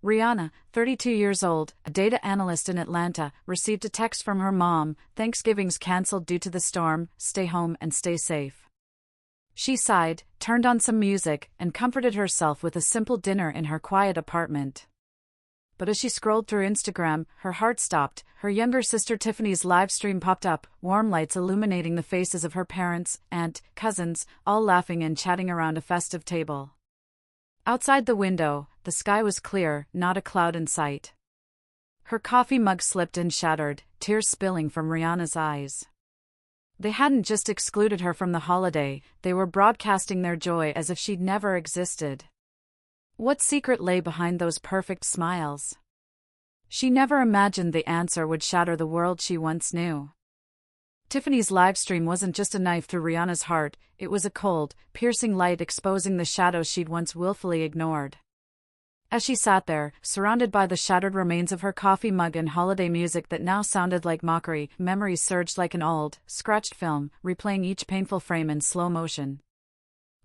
Rihanna, 32 years old, a data analyst in Atlanta, received a text from her mom: "Thanksgiving's canceled due to the storm, stay home and stay safe." She sighed, turned on some music, and comforted herself with a simple dinner in her quiet apartment. But as she scrolled through Instagram, her heart stopped. Her younger sister Tiffany's live stream popped up, warm lights illuminating the faces of her parents, aunt, cousins, all laughing and chatting around a festive table. Outside the window, the sky was clear, not a cloud in sight. Her coffee mug slipped and shattered, tears spilling from Rihanna's eyes. They hadn't just excluded her from the holiday, they were broadcasting their joy as if she'd never existed. What secret lay behind those perfect smiles? She never imagined the answer would shatter the world she once knew. Tiffany's livestream wasn't just a knife through Rihanna's heart, it was a cold, piercing light exposing the shadows she'd once willfully ignored. As she sat there, surrounded by the shattered remains of her coffee mug and holiday music that now sounded like mockery, memories surged like an old, scratched film, replaying each painful frame in slow motion.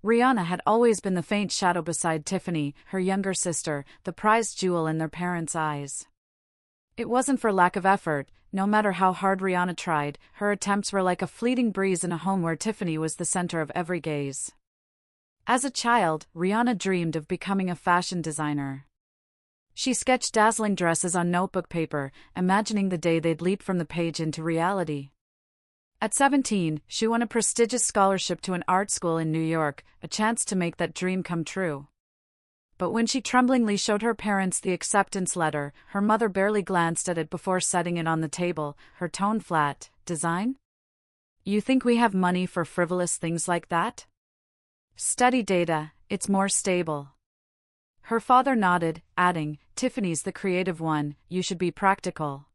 Rihanna had always been the faint shadow beside Tiffany, her younger sister, the prized jewel in their parents' eyes. It wasn't for lack of effort. No matter how hard Rihanna tried, her attempts were like a fleeting breeze in a home where Tiffany was the center of every gaze. As a child, Rihanna dreamed of becoming a fashion designer. She sketched dazzling dresses on notebook paper, imagining the day they'd leap from the page into reality. At 17, she won a prestigious scholarship to an art school in New York, a chance to make that dream come true. But when she tremblingly showed her parents the acceptance letter, her mother barely glanced at it before setting it on the table, her tone flat. "Design? You think we have money for frivolous things like that? Study data, it's more stable." Her father nodded, adding, "Tiffany's the creative one, you should be practical."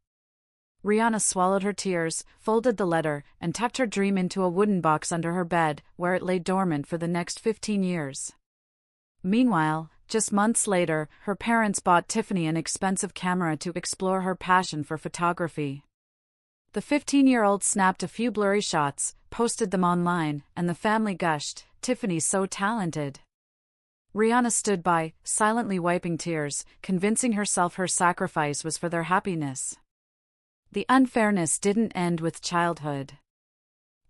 Rihanna swallowed her tears, folded the letter, and tucked her dream into a wooden box under her bed, where it lay dormant for the next 15 years. Meanwhile, just months later, her parents bought Tiffany an expensive camera to explore her passion for photography. The 15-year-old snapped a few blurry shots, posted them online, and the family gushed, "Tiffany's so talented." Rihanna stood by, silently wiping tears, convincing herself her sacrifice was for their happiness. The unfairness didn't end with childhood.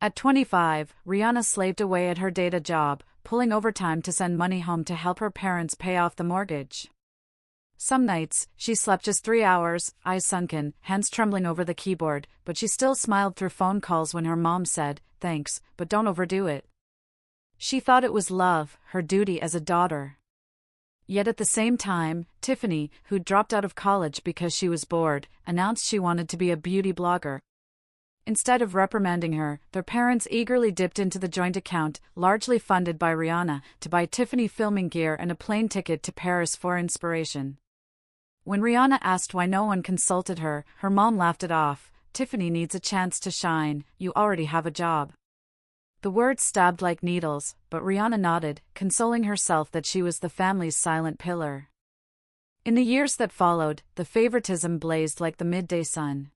At 25, Rihanna slaved away at her data job, pulling overtime to send money home to help her parents pay off the mortgage. Some nights, she slept just 3 hours, eyes sunken, hands trembling over the keyboard, but she still smiled through phone calls when her mom said, "Thanks, but don't overdo it." She thought it was love, her duty as a daughter. Yet at the same time, Tiffany, who'd dropped out of college because she was bored, announced she wanted to be a beauty blogger. Instead of reprimanding her, their parents eagerly dipped into the joint account, largely funded by Rihanna, to buy Tiffany filming gear and a plane ticket to Paris for inspiration. When Rihanna asked why no one consulted her, her mom laughed it off. "Tiffany needs a chance to shine, you already have a job." The words stabbed like needles, but Rihanna nodded, consoling herself that she was the family's silent pillar. In the years that followed, the favoritism blazed like the midday sun.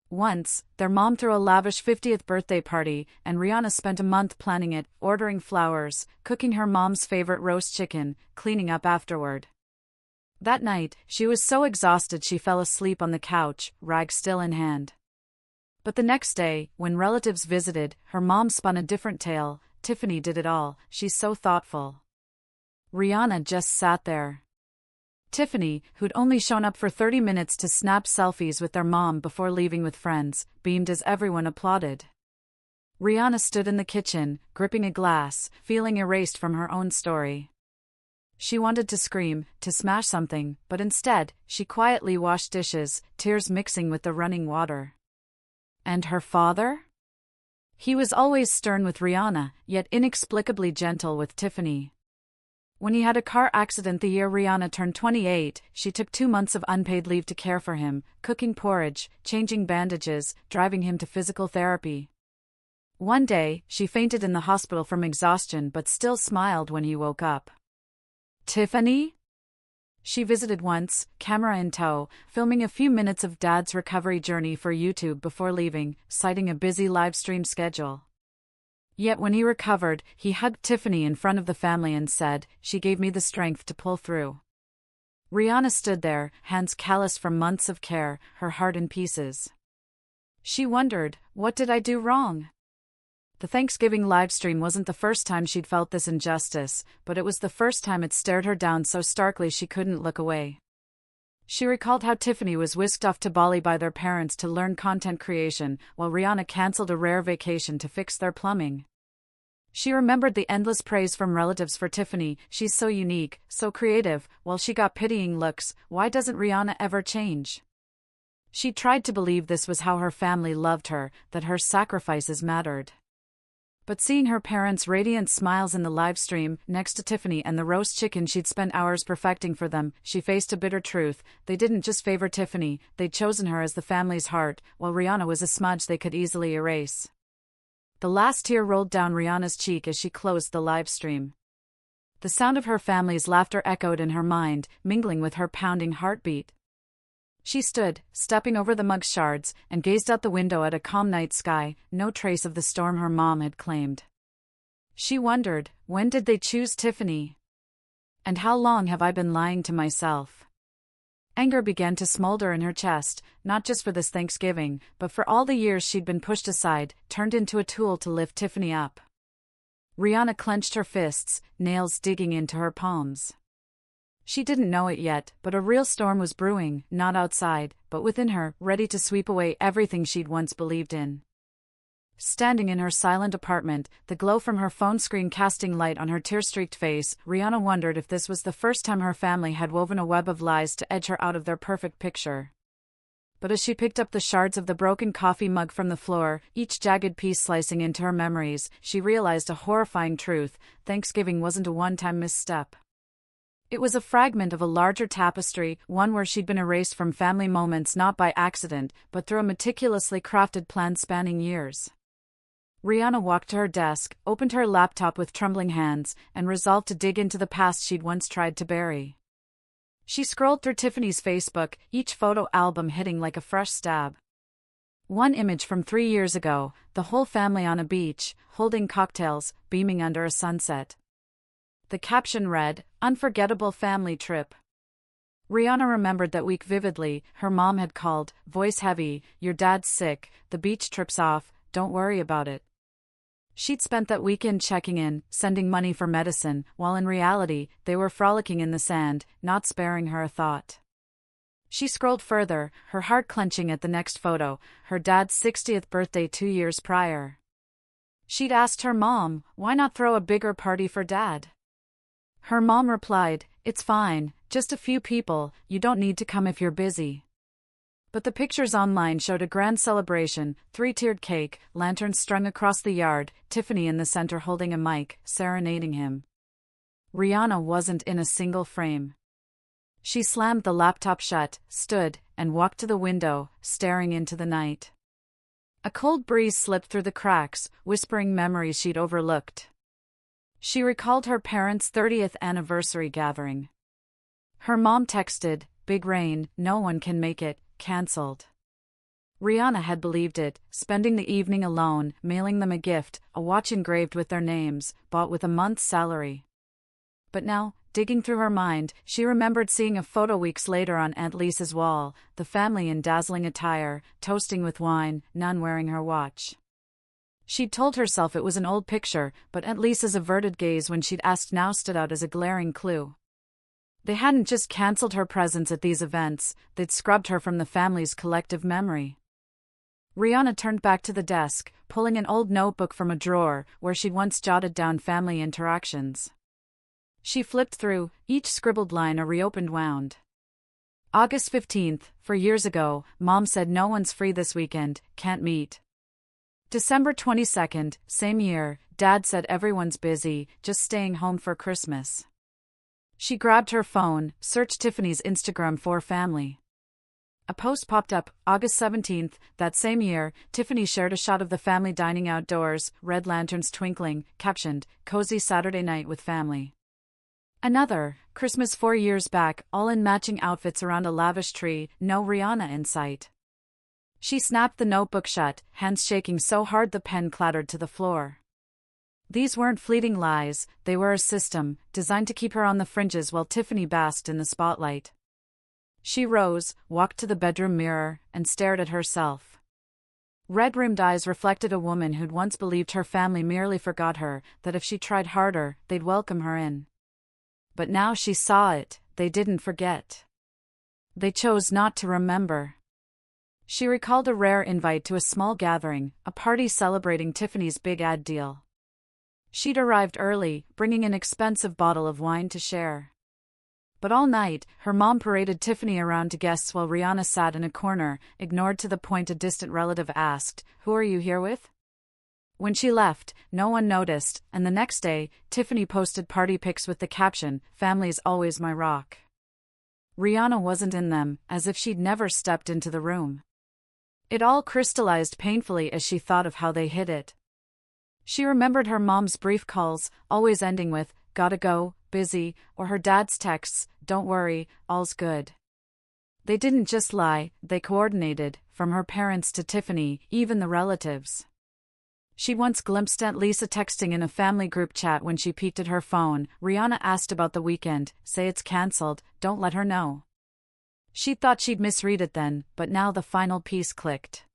Once, their mom threw a lavish 50th birthday party, and Rihanna spent a month planning it, ordering flowers, cooking her mom's favorite roast chicken, cleaning up afterward. That night, she was so exhausted she fell asleep on the couch, rag still in hand. But the next day, when relatives visited, her mom spun a different tale. "Tiffany did it all, she's so thoughtful." Rihanna just sat there. Tiffany, who'd only shown up for 30 minutes to snap selfies with their mom before leaving with friends, beamed as everyone applauded. Rihanna stood in the kitchen, gripping a glass, feeling erased from her own story. She wanted to scream, to smash something, but instead, she quietly washed dishes, tears mixing with the running water. And her father? He was always stern with Rihanna, yet inexplicably gentle with Tiffany. When he had a car accident the year Rihanna turned 28, she took 2 months of unpaid leave to care for him, cooking porridge, changing bandages, driving him to physical therapy. One day, she fainted in the hospital from exhaustion but still smiled when he woke up. "Tiffany?" She visited once, camera in tow, filming a few minutes of Dad's recovery journey for YouTube before leaving, citing a busy livestream schedule. Yet when he recovered, he hugged Tiffany in front of the family and said, "She gave me the strength to pull through." Rihanna stood there, hands calloused from months of care, her heart in pieces. She wondered, what did I do wrong? The Thanksgiving livestream wasn't the first time she'd felt this injustice, but it was the first time it stared her down so starkly she couldn't look away. She recalled how Tiffany was whisked off to Bali by their parents to learn content creation, while Rihanna cancelled a rare vacation to fix their plumbing. She remembered the endless praise from relatives for Tiffany, she's so unique, so creative, while she got pitying looks, why doesn't Rihanna ever change? She tried to believe this was how her family loved her, that her sacrifices mattered. But seeing her parents' radiant smiles in the live stream, next to Tiffany and the roast chicken she'd spent hours perfecting for them, she faced a bitter truth. They didn't just favor Tiffany, they'd chosen her as the family's heart, while Rihanna was a smudge they could easily erase. The last tear rolled down Rihanna's cheek as she closed the live stream. The sound of her family's laughter echoed in her mind, mingling with her pounding heartbeat. She stood, stepping over the mug shards, and gazed out the window at a calm night sky, no trace of the storm her mom had claimed. She wondered, when did they choose Tiffany? And how long have I been lying to myself? Anger began to smolder in her chest, not just for this Thanksgiving, but for all the years she'd been pushed aside, turned into a tool to lift Tiffany up. Rihanna clenched her fists, nails digging into her palms. She didn't know it yet, but a real storm was brewing, not outside, but within her, ready to sweep away everything she'd once believed in. Standing in her silent apartment, the glow from her phone screen casting light on her tear-streaked face, Rihanna wondered if this was the first time her family had woven a web of lies to edge her out of their perfect picture. But as she picked up the shards of the broken coffee mug from the floor, each jagged piece slicing into her memories, she realized a horrifying truth: Thanksgiving wasn't a one-time misstep. It was a fragment of a larger tapestry, one where she'd been erased from family moments not by accident, but through a meticulously crafted plan spanning years. Rihanna walked to her desk, opened her laptop with trembling hands, and resolved to dig into the past she'd once tried to bury. She scrolled through Tiffany's Facebook, each photo album hitting like a fresh stab. One image from 3 years ago, the whole family on a beach, holding cocktails, beaming under a sunset. The caption read, "Unforgettable family trip." Rihanna remembered that week vividly. Her mom had called, voice heavy, "Your dad's sick, the beach trip's off, don't worry about it." She'd spent that weekend checking in, sending money for medicine, while in reality, they were frolicking in the sand, not sparing her a thought. She scrolled further, her heart clenching at the next photo, her dad's 60th birthday 2 years prior. She'd asked her mom, why not throw a bigger party for Dad? Her mom replied, "It's fine, just a few people, you don't need to come if you're busy." But the pictures online showed a grand celebration, 3-tiered cake, lanterns strung across the yard, Tiffany in the center holding a mic, serenading him. Rihanna wasn't in a single frame. She slammed the laptop shut, stood, and walked to the window, staring into the night. A cold breeze slipped through the cracks, whispering memories she'd overlooked. She recalled her parents' 30th anniversary gathering. Her mom texted, "Big rain, no one can make it, cancelled." Rihanna had believed it, spending the evening alone, mailing them a gift, a watch engraved with their names, bought with a month's salary. But now, digging through her mind, she remembered seeing a photo weeks later on Aunt Lisa's wall, the family in dazzling attire, toasting with wine, none wearing her watch. She'd told herself it was an old picture, but Aunt Lisa's averted gaze when she'd asked now stood out as a glaring clue. They hadn't just cancelled her presence at these events, they'd scrubbed her from the family's collective memory. Rihanna turned back to the desk, pulling an old notebook from a drawer, where she'd once jotted down family interactions. She flipped through, each scribbled line a reopened wound. August 15th, 4 years ago, Mom said no one's free this weekend, can't meet. December 22nd, same year, Dad said everyone's busy, just staying home for Christmas. She grabbed her phone, searched Tiffany's Instagram for family. A post popped up, August 17th, that same year. Tiffany shared a shot of the family dining outdoors, red lanterns twinkling, captioned, "Cozy Saturday night with family." Another, Christmas 4 years back, all in matching outfits around a lavish tree, no Rihanna in sight. She snapped the notebook shut, hands shaking so hard the pen clattered to the floor. These weren't fleeting lies, they were a system, designed to keep her on the fringes while Tiffany basked in the spotlight. She rose, walked to the bedroom mirror, and stared at herself. Red-rimmed eyes reflected a woman who'd once believed her family merely forgot her, that if she tried harder, they'd welcome her in. But now she saw it, they didn't forget. They chose not to remember. She recalled a rare invite to a small gathering, a party celebrating Tiffany's big ad deal. She'd arrived early, bringing an expensive bottle of wine to share. But all night, her mom paraded Tiffany around to guests while Rihanna sat in a corner, ignored to the point a distant relative asked, "Who are you here with?" When she left, no one noticed, and the next day, Tiffany posted party pics with the caption, "Family's always my rock." Rihanna wasn't in them, as if she'd never stepped into the room. It all crystallized painfully as she thought of how they hid it. She remembered her mom's brief calls, always ending with, "Gotta go, busy," or her dad's texts, "Don't worry, all's good." They didn't just lie, they coordinated, from her parents to Tiffany, even the relatives. She once glimpsed Aunt Lisa texting in a family group chat when she peeked at her phone. Rihanna asked about the weekend, "Say it's cancelled, don't let her know." She thought she'd misread it then, but now the final piece clicked.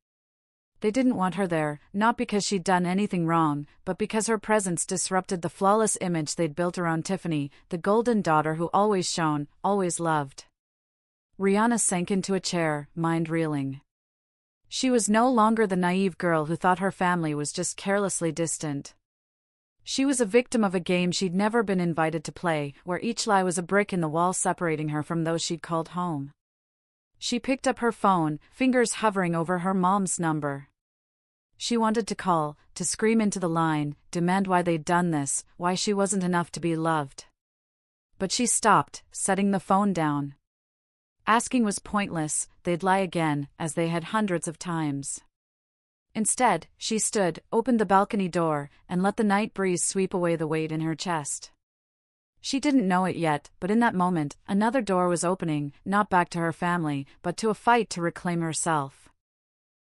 They didn't want her there, not because she'd done anything wrong, but because her presence disrupted the flawless image they'd built around Tiffany, the golden daughter who always shone, always loved. Rihanna sank into a chair, mind reeling. She was no longer the naive girl who thought her family was just carelessly distant. She was a victim of a game she'd never been invited to play, where each lie was a brick in the wall separating her from those she'd called home. She picked up her phone, fingers hovering over her mom's number. She wanted to call, to scream into the line, demand why they'd done this, why she wasn't enough to be loved. But she stopped, setting the phone down. Asking was pointless, they'd lie again, as they had hundreds of times. Instead, she stood, opened the balcony door, and let the night breeze sweep away the weight in her chest. She didn't know it yet, but in that moment, another door was opening, not back to her family, but to a fight to reclaim herself.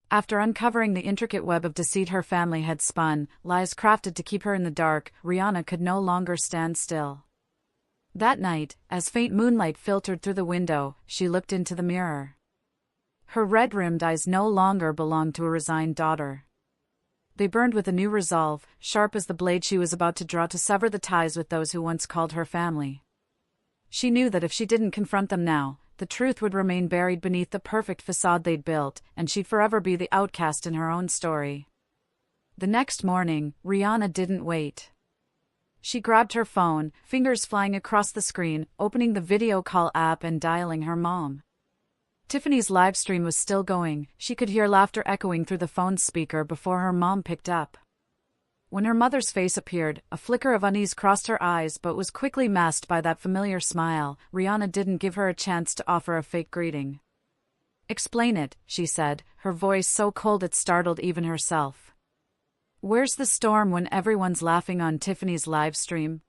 After uncovering the intricate web of deceit her family had spun, lies crafted to keep her in the dark, Rihanna could no longer stand still. That night, as faint moonlight filtered through the window, she looked into the mirror. Her red-rimmed eyes no longer belonged to a resigned daughter. They burned with a new resolve, sharp as the blade she was about to draw to sever the ties with those who once called her family. She knew that if she didn't confront them now, the truth would remain buried beneath the perfect facade they'd built, and she'd forever be the outcast in her own story. The next morning, Rihanna didn't wait. She grabbed her phone, fingers flying across the screen, opening the video call app and dialing her mom. Tiffany's livestream was still going. She could hear laughter echoing through the phone's speaker before her mom picked up. When her mother's face appeared, a flicker of unease crossed her eyes but was quickly masked by that familiar smile. Rihanna didn't give her a chance to offer a fake greeting. "Explain it," she said, her voice so cold it startled even herself. "Where's the storm when everyone's laughing on Tiffany's livestream?"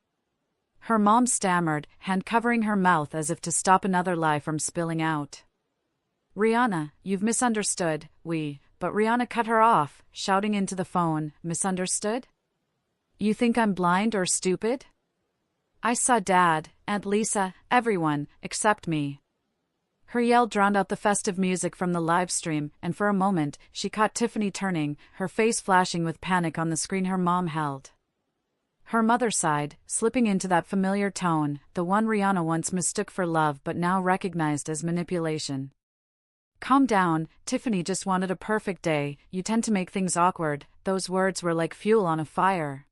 Her mom stammered, hand covering her mouth as if to stop another lie from spilling out. "Rihanna, you've misunderstood, But Rihanna cut her off, shouting into the phone, "Misunderstood? You think I'm blind or stupid? I saw Dad, Aunt Lisa, everyone, except me." Her yell drowned out the festive music from the live stream, and for a moment, she caught Tiffany turning, her face flashing with panic on the screen her mom held. Her mother sighed, slipping into that familiar tone, the one Rihanna once mistook for love but now recognized as manipulation. "Calm down, Tiffany just wanted a perfect day, you tend to make things awkward." Those words were like fuel on a fire.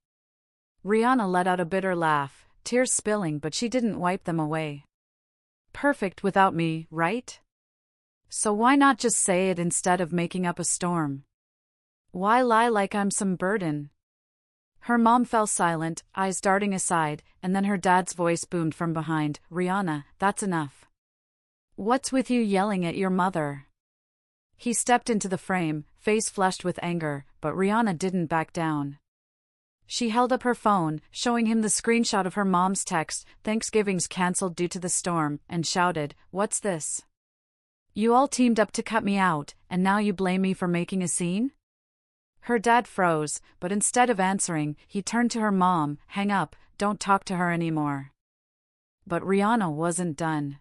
Rihanna let out a bitter laugh, tears spilling but she didn't wipe them away. "Perfect without me, right? So why not just say it instead of making up a storm? Why lie like I'm some burden?" Her mom fell silent, eyes darting aside, and then her dad's voice boomed from behind, "Rihanna, that's enough. What's with you yelling at your mother?" He stepped into the frame, face flushed with anger, but Rihanna didn't back down. She held up her phone, showing him the screenshot of her mom's text, "Thanksgiving's cancelled due to the storm," and shouted, "What's this? You all teamed up to cut me out, and now you blame me for making a scene?" Her dad froze, but instead of answering, he turned to her mom, "Hang up, don't talk to her anymore." But Rihanna wasn't done.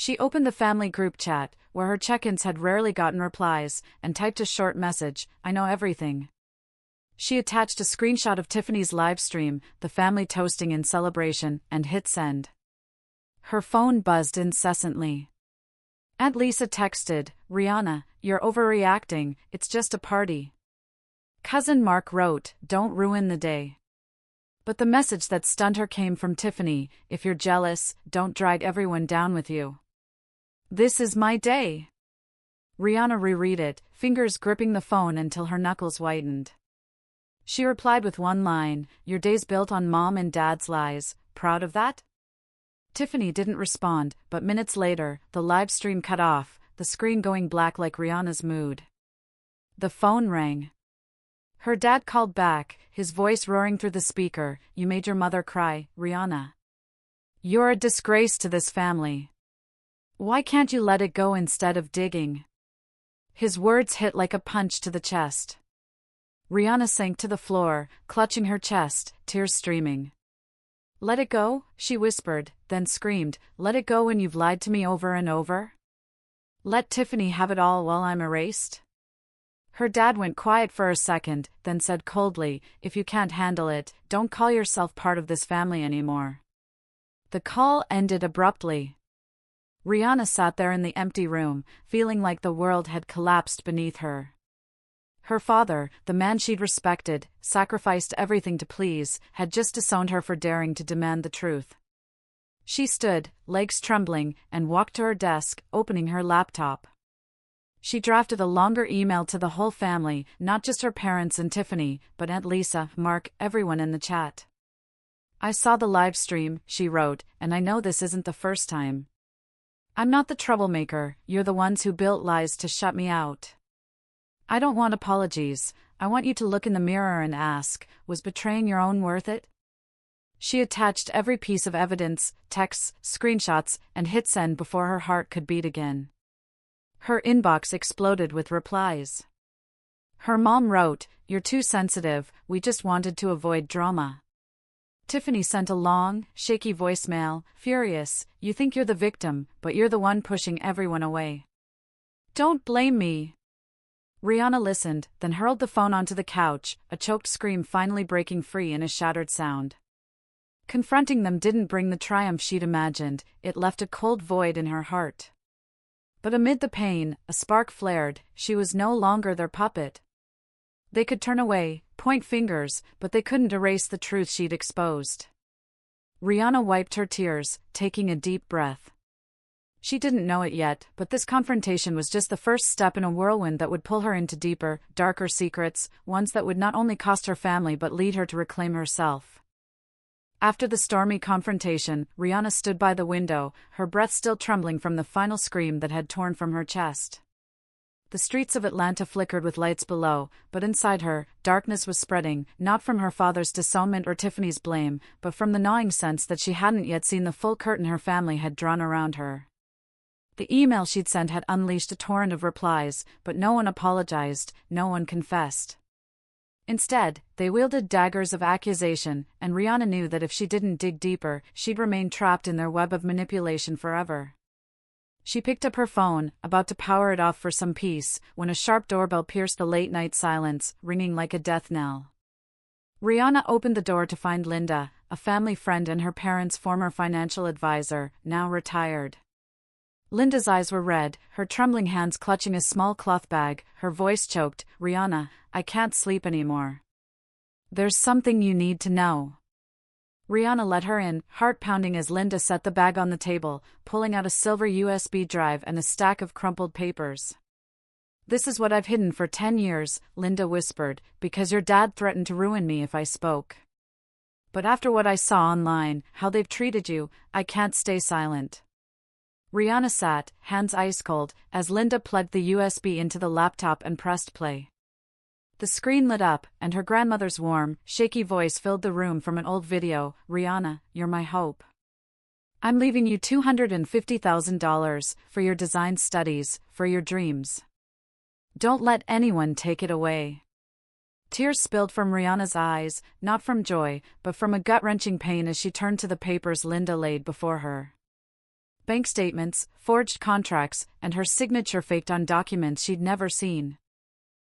She opened the family group chat, where her check-ins had rarely gotten replies, and typed a short message, "I know everything." She attached a screenshot of Tiffany's live stream, the family toasting in celebration, and hit send. Her phone buzzed incessantly. Aunt Lisa texted, "Rihanna, you're overreacting, it's just a party." Cousin Mark wrote, "Don't ruin the day." But the message that stunned her came from Tiffany, "If you're jealous, don't drag everyone down with you. This is my day." Rihanna reread it, fingers gripping the phone until her knuckles whitened. She replied with one line, "Your day's built on mom and dad's lies, proud of that?" Tiffany didn't respond, but minutes later, the live stream cut off, the screen going black like Rihanna's mood. The phone rang. Her dad called back, his voice roaring through the speaker, "You made your mother cry, Rihanna. You're a disgrace to this family. Why can't you let it go instead of digging?" His words hit like a punch to the chest. Rihanna sank to the floor, clutching her chest, tears streaming. "Let it go?" she whispered, then screamed, "Let it go when you've lied to me over and over? Let Tiffany have it all while I'm erased?" Her dad went quiet for a second, then said coldly, "If you can't handle it, don't call yourself part of this family anymore." The call ended abruptly. Rihanna sat there in the empty room, feeling like the world had collapsed beneath her. Her father, the man she'd respected, sacrificed everything to please, had just disowned her for daring to demand the truth. She stood, legs trembling, and walked to her desk, opening her laptop. She drafted a longer email to the whole family, not just her parents and Tiffany, but Aunt Lisa, Mark, everyone in the chat. "I saw the live stream," she wrote, "and I know this isn't the first time. I'm not the troublemaker, you're the ones who built lies to shut me out. I don't want apologies, I want you to look in the mirror and ask, was betraying your own worth it?" She attached every piece of evidence, texts, screenshots, and hit send before her heart could beat again. Her inbox exploded with replies. Her mom wrote, "You're too sensitive, we just wanted to avoid drama." Tiffany sent a long, shaky voicemail, furious, "You think you're the victim, but you're the one pushing everyone away. Don't blame me." Rihanna listened, then hurled the phone onto the couch, a choked scream finally breaking free in a shattered sound. Confronting them didn't bring the triumph she'd imagined, it left a cold void in her heart. But amid the pain, a spark flared, she was no longer their puppet. They could turn away, point fingers, but they couldn't erase the truth she'd exposed. Rihanna wiped her tears, taking a deep breath. She didn't know it yet, but this confrontation was just the first step in a whirlwind that would pull her into deeper, darker secrets, ones that would not only cost her family but lead her to reclaim herself. After the stormy confrontation, Rihanna stood by the window, her breath still trembling from the final scream that had torn from her chest. The streets of Atlanta flickered with lights below, but inside her, darkness was spreading, not from her father's disownment or Tiffany's blame, but from the gnawing sense that she hadn't yet seen the full curtain her family had drawn around her. The email she'd sent had unleashed a torrent of replies, but no one apologized, no one confessed. Instead, they wielded daggers of accusation, and Rihanna knew that if she didn't dig deeper, she'd remain trapped in their web of manipulation forever. She picked up her phone, about to power it off for some peace, when a sharp doorbell pierced the late-night silence, ringing like a death knell. Rihanna opened the door to find Linda, a family friend and her parents' former financial advisor, now retired. Linda's eyes were red, her trembling hands clutching a small cloth bag, her voice choked, "Rihanna, I can't sleep anymore. There's something you need to know." Rihanna let her in, heart pounding as Linda set the bag on the table, pulling out a silver USB drive and a stack of crumpled papers. "This is what I've hidden for 10 years, Linda whispered, "because your dad threatened to ruin me if I spoke. But after what I saw online, how they've treated you, I can't stay silent." Rihanna sat, hands ice cold, as Linda plugged the USB into the laptop and pressed play. The screen lit up, and her grandmother's warm, shaky voice filled the room from an old video. "Rihanna, you're my hope. I'm leaving you $250,000 for your design studies, for your dreams. Don't let anyone take it away." Tears spilled from Rihanna's eyes, not from joy, but from a gut-wrenching pain as she turned to the papers Linda laid before her. bank statements, forged contracts, and her signature faked on documents she'd never seen.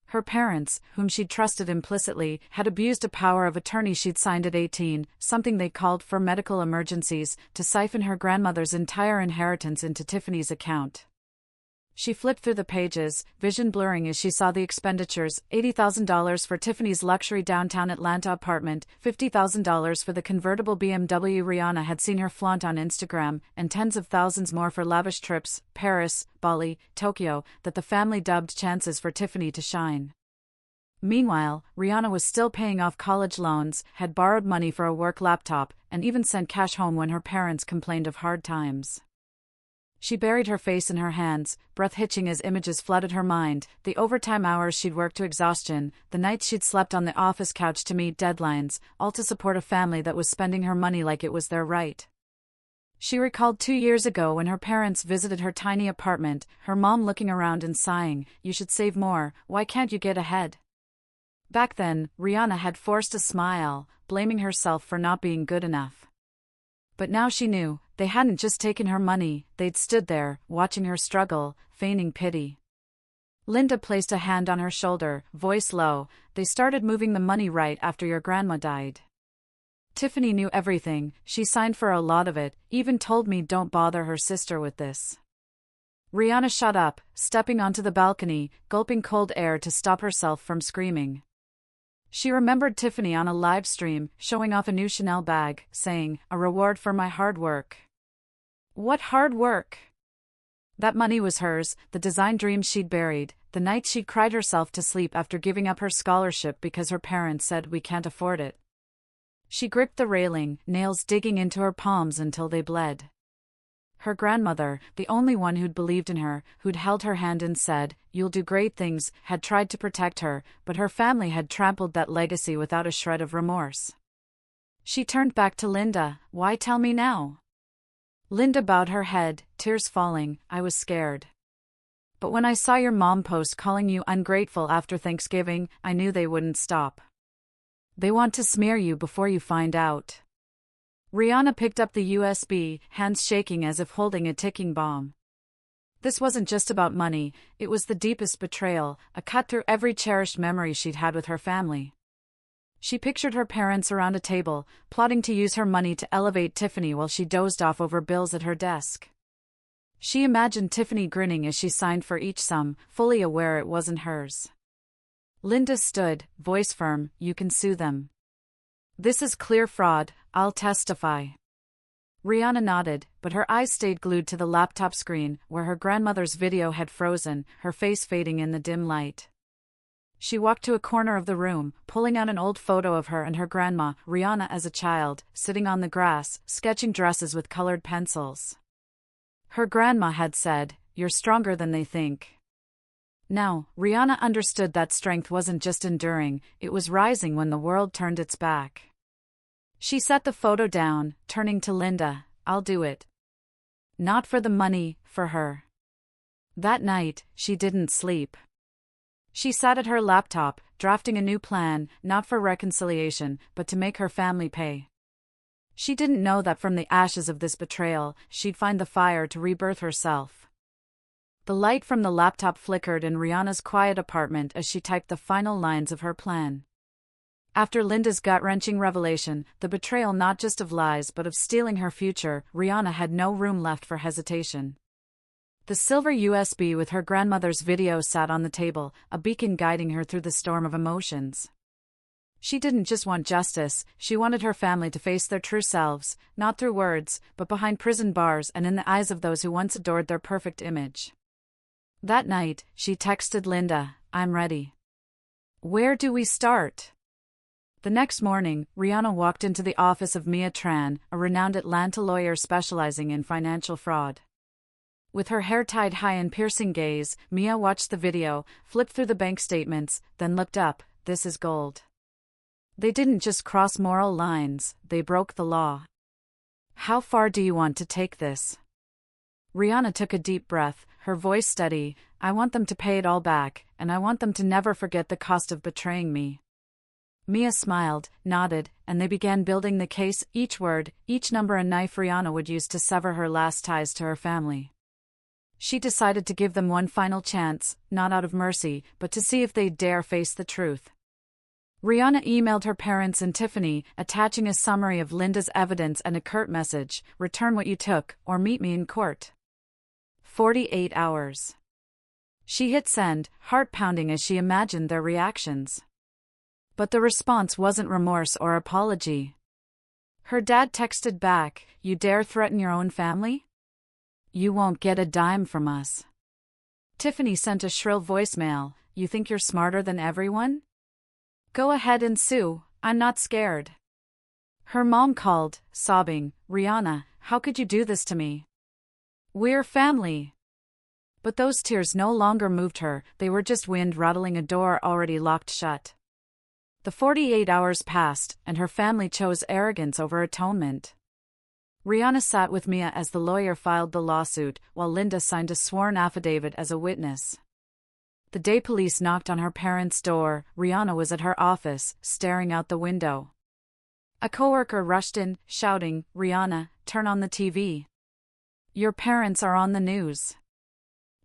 Her parents, whom she'd trusted implicitly, had abused a power of attorney she'd signed at 18, something they called for medical emergencies, to siphon her grandmother's entire inheritance into Tiffany's account. She flipped through the pages, vision blurring as she saw the expenditures: $80,000 for Tiffany's luxury downtown Atlanta apartment, $50,000 for the convertible BMW Rihanna had seen her flaunt on Instagram, and tens of thousands more for lavish trips, Paris, Bali, Tokyo, that the family dubbed chances for Tiffany to shine. Meanwhile, Rihanna was still paying off college loans, had borrowed money for a work laptop, and even sent cash home when her parents complained of hard times. She buried her face in her hands, breath hitching as images flooded her mind: the overtime hours she'd worked to exhaustion, the nights she'd slept on the office couch to meet deadlines, all to support a family that was spending her money like it was their right. She recalled 2 years ago when her parents visited her tiny apartment, her mom looking around and sighing, "You should save more, why can't you get ahead?" Back then, Rihanna had forced a smile, blaming herself for not being good enough. But now she knew, they hadn't just taken her money, they'd stood there, watching her struggle, feigning pity. Linda placed a hand on her shoulder, voice low: "They started moving the money right after your grandma died. Tiffany knew everything, she signed for a lot of it, even told me don't bother her sister with this." Rihanna shot up, stepping onto the balcony, gulping cold air to stop herself from screaming. She remembered Tiffany on a live stream, showing off a new Chanel bag, saying, "A reward for my hard work." What hard work? That money was hers, the design dreams she'd buried, the nights she'd cried herself to sleep after giving up her scholarship because her parents said we can't afford it. She gripped the railing, nails digging into her palms until they bled. Her grandmother, the only one who'd believed in her, who'd held her hand and said, "You'll do great things," had tried to protect her, but her family had trampled that legacy without a shred of remorse. She turned back to Linda. "Why tell me now?" Linda bowed her head, tears falling. "I was scared. But when I saw your mom post calling you ungrateful after Thanksgiving, I knew they wouldn't stop. They want to smear you before you find out." Rihanna picked up the USB, hands shaking as if holding a ticking bomb. This wasn't just about money, it was the deepest betrayal, a cut through every cherished memory she'd had with her family. She pictured her parents around a table, plotting to use her money to elevate Tiffany while she dozed off over bills at her desk. She imagined Tiffany grinning as she signed for each sum, fully aware it wasn't hers. Linda stood, voice firm: "You can sue them. This is clear fraud, I'll testify." Rihanna nodded, but her eyes stayed glued to the laptop screen, where her grandmother's video had frozen, her face fading in the dim light. She walked to a corner of the room, pulling out an old photo of her and her grandma, Rihanna as a child, sitting on the grass, sketching dresses with colored pencils. Her grandma had said, "You're stronger than they think." Now, Rihanna understood that strength wasn't just enduring, it was rising when the world turned its back. She set the photo down, turning to Linda. "I'll do it. Not for the money, for her." That night, she didn't sleep. She sat at her laptop, drafting a new plan, not for reconciliation, but to make her family pay. She didn't know that from the ashes of this betrayal, she'd find the fire to rebirth herself. The light from the laptop flickered in Rihanna's quiet apartment as she typed the final lines of her plan. After Linda's gut-wrenching revelation, the betrayal not just of lies but of stealing her future, Rihanna had no room left for hesitation. The silver USB with her grandmother's video sat on the table, a beacon guiding her through the storm of emotions. She didn't just want justice, she wanted her family to face their true selves, not through words, but behind prison bars and in the eyes of those who once adored their perfect image. That night, she texted Linda, "I'm ready. Where do we start?" The next morning, Rihanna walked into the office of Mia Tran, a renowned Atlanta lawyer specializing in financial fraud. With her hair tied high and piercing gaze, Mia watched the video, flipped through the bank statements, then looked up. "This is gold. They didn't just cross moral lines, they broke the law. How far do you want to take this?" Rihanna took a deep breath, her voice steady. "I want them to pay it all back, and I want them to never forget the cost of betraying me." Mia smiled, nodded, and they began building the case, each word, each number a knife Rihanna would use to sever her last ties to her family. She decided to give them one final chance, not out of mercy, but to see if they'd dare face the truth. Rihanna emailed her parents and Tiffany, attaching a summary of Linda's evidence and a curt message: "Return what you took, or meet me in court." 48 hours. She hit send, heart pounding as she imagined their reactions. But the response wasn't remorse or apology. Her dad texted back, "You dare threaten your own family? You won't get a dime from us." Tiffany sent a shrill voicemail, "You think you're smarter than everyone? Go ahead and sue, I'm not scared." Her mom called, sobbing, "Rihanna, how could you do this to me? We're family." But those tears no longer moved her, they were just wind rattling a door already locked shut. The 48 hours passed, and her family chose arrogance over atonement. Rihanna sat with Mia as the lawyer filed the lawsuit, while Linda signed a sworn affidavit as a witness. The day police knocked on her parents' door, Rihanna was at her office, staring out the window. A coworker rushed in, shouting, "Rihanna, turn on the TV. Your parents are on the news."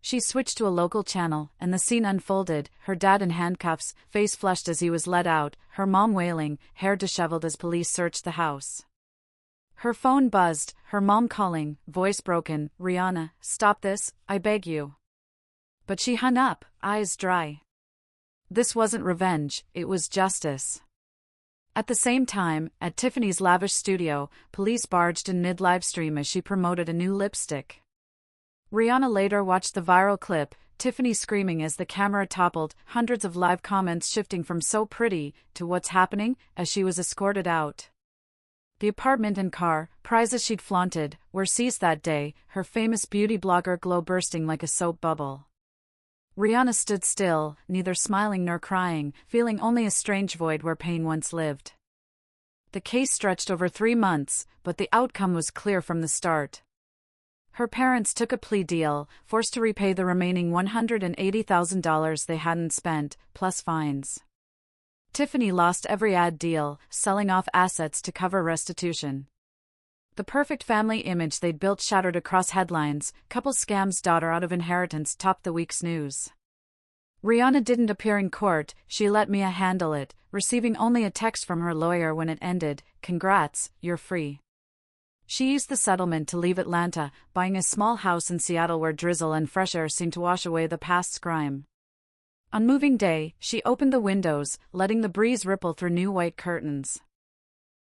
She switched to a local channel, and the scene unfolded: her dad in handcuffs, face flushed as he was let out, her mom wailing, hair disheveled as police searched the house. Her phone buzzed, her mom calling, voice broken, "Rihanna, stop this, I beg you." But she hung up, eyes dry. This wasn't revenge, it was justice. At the same time, at Tiffany's lavish studio, police barged in mid-livestream as she promoted a new lipstick. Rihanna later watched the viral clip, Tiffany screaming as the camera toppled, hundreds of live comments shifting from "so pretty" to "what's happening," as she was escorted out. The apartment and car, prizes she'd flaunted, were seized that day, her famous beauty blogger glow bursting like a soap bubble. Rihanna stood still, neither smiling nor crying, feeling only a strange void where pain once lived. The case stretched over 3 months, but the outcome was clear from the start. Her parents took a plea deal, forced to repay the remaining $180,000 they hadn't spent, plus fines. Tiffany lost every ad deal, selling off assets to cover restitution. The perfect family image they'd built shattered across headlines, couple scams daughter out of inheritance topped the week's news. Rihanna didn't appear in court, she let Mia handle it, receiving only a text from her lawyer when it ended: "Congrats, you're free." She used the settlement to leave Atlanta, buying a small house in Seattle where drizzle and fresh air seemed to wash away the past's grime. On moving day, she opened the windows, letting the breeze ripple through new white curtains.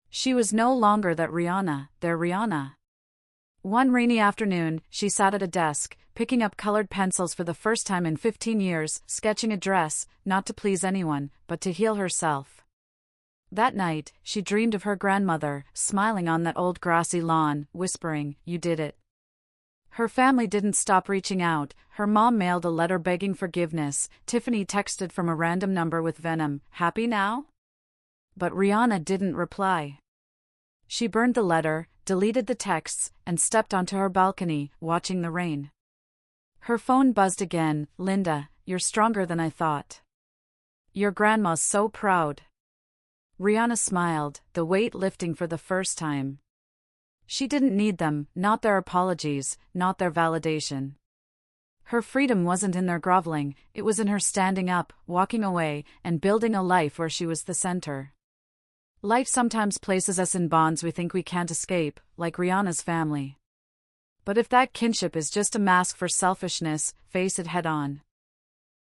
She was no longer that Rihanna, their Rihanna. One rainy afternoon, she sat at a desk, picking up colored pencils for the first time in 15 years, sketching a dress, not to please anyone, but to heal herself. That night, she dreamed of her grandmother, smiling on that old grassy lawn, whispering, "You did it." Her family didn't stop reaching out. Her mom mailed a letter begging forgiveness. Tiffany texted from a random number with venom, "Happy now?" But Rihanna didn't reply. She burned the letter, deleted the texts, and stepped onto her balcony, watching the rain. Her phone buzzed again. "Linda, you're stronger than I thought. Your grandma's so proud." Rihanna smiled, the weight lifting for the first time. She didn't need them, not their apologies, not their validation. Her freedom wasn't in their groveling, it was in her standing up, walking away, and building a life where she was the center. Life sometimes places us in bonds we think we can't escape, like Rihanna's family. But if that kinship is just a mask for selfishness, face it head on.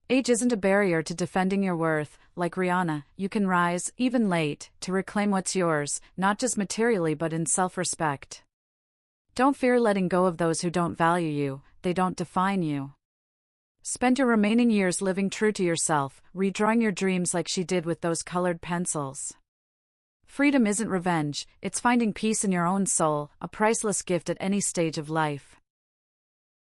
Age isn't a barrier to defending your worth. Like Rihanna, you can rise, even late, to reclaim what's yours, not just materially but in self-respect. Don't fear letting go of those who don't value you, they don't define you. Spend your remaining years living true to yourself, redrawing your dreams like she did with those colored pencils. Freedom isn't revenge, it's finding peace in your own soul, a priceless gift at any stage of life.